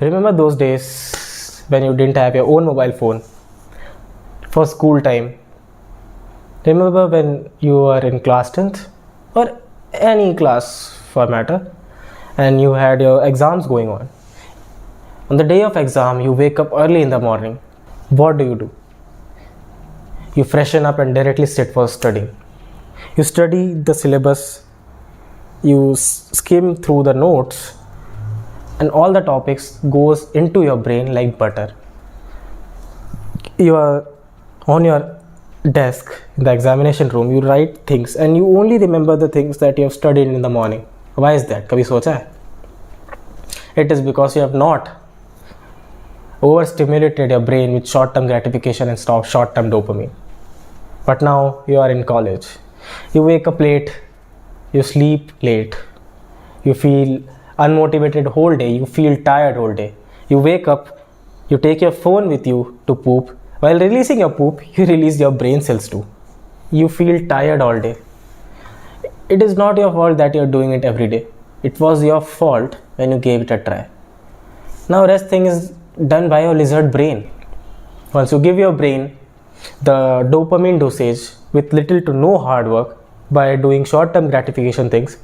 Remember those days when you didn't have your own mobile phone for school time? Remember when you were in class 10th or any class for matter and you had your exams going on? On the day of exam, you wake up early in the morning. What do? You freshen up and directly sit for studying. You study the syllabus, you skim through the notes, and all the topics goes into your brain like butter. You are on your desk in the examination room, you write things and you only remember the things that you have studied in the morning. Why is that? Kabhi socha hai? It is because you have not overstimulated your brain with short-term gratification and short-term dopamine. But now you are in college. You wake up late, you sleep late, you feel unmotivated whole day, you feel tired whole day. You wake up, you take your phone with you to poop. While releasing your poop, you release your brain cells too. You feel tired all day. It is not your fault that you are doing it every day. It was your fault when you gave it a try. Now rest thing is done by your lizard brain. Once you give your brain the dopamine dosage with little to no hard work by doing short-term gratification things,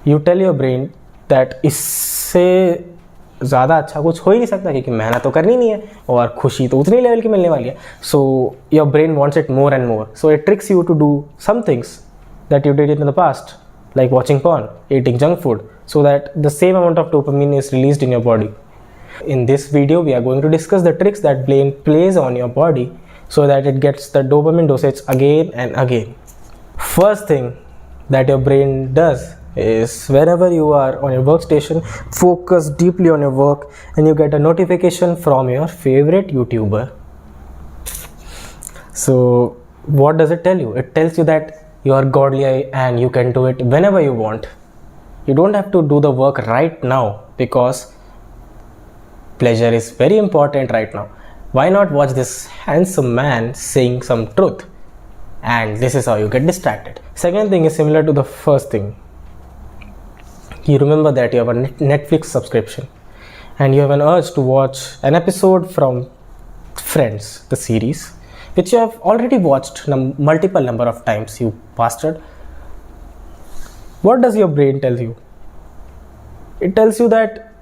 you tell your brain that इससे ज़्यादा अच्छा कुछ हो ही नहीं सकता क्योंकि मेहनत तो करनी नहीं है और खुशी तो उतनी लेवल की मिलने वाली है. So your brain wants it more and more. So it tricks you to do some things that you did in the past, like watching porn, eating junk food, so that the same amount of dopamine is released in your body. In this video, we are going to discuss the tricks that brain plays on your body so that it gets the dopamine dosage again and again. First thing that your brain does is whenever you are on your workstation, focus deeply on your work and you get a notification from your favorite YouTuber. So what does it tell you? It tells you that you are godly and you can do it whenever you want. You don't have to do the work right now because pleasure is very important right now. Why not watch this handsome man saying some truth? And this is how you get distracted. Second thing is similar to the first thing. You remember that you have a Netflix subscription and you have an urge to watch an episode from Friends, the series, which you have already watched multiple number of times, you bastard. What does your brain tell you? It tells you that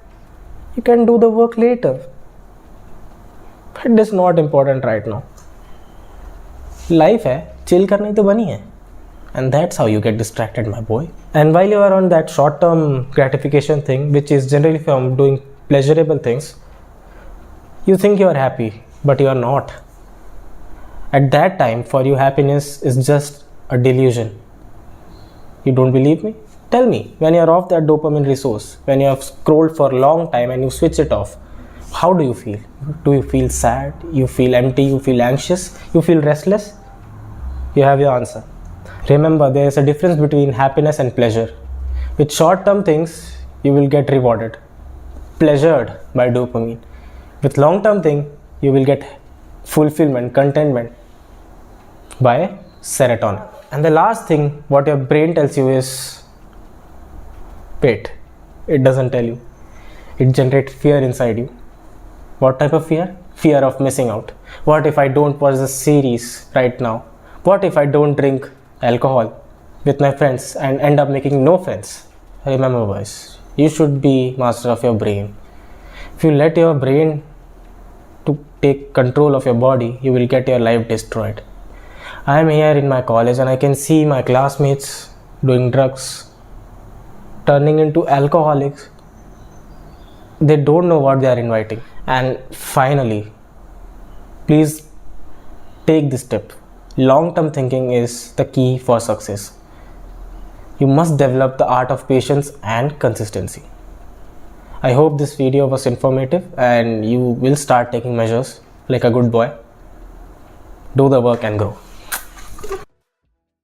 you can do the work later. It is not important right now. Life है, chill करनी तो बनी है. And that's how you get distracted, my boy. And while you are on that short-term gratification thing, which is generally from doing pleasurable things, you think you are happy, but you are not. At that time, for you, happiness is just a delusion. You don't believe me? Tell me, when you are off that dopamine resource, when you have scrolled for a long time and you switch it off, how do you feel? Do you feel sad? You feel empty? You feel anxious? You feel restless? You have your answer. Remember, there is a difference between happiness and pleasure. With short-term things, you will get rewarded, pleasured by dopamine. With long-term thing, you will get fulfillment, contentment by serotonin. And the last thing, what your brain tells you is, wait, it doesn't tell you. It generates fear inside you. What type of fear? Fear of missing out. What if I don't watch the series right now? What if I don't drink alcohol with my friends and end up making no friends? Remember boys, you should be master of your brain. If you let your brain to take control of your body, you will get your life destroyed. I am here in my college and I can see my classmates doing drugs, turning into alcoholics. They don't know what they are inviting. And finally, please take this step. Long-term thinking is the key for success. You must develop the art of patience and consistency. I hope this video was informative and you will start taking measures like a good boy. Do the work and grow.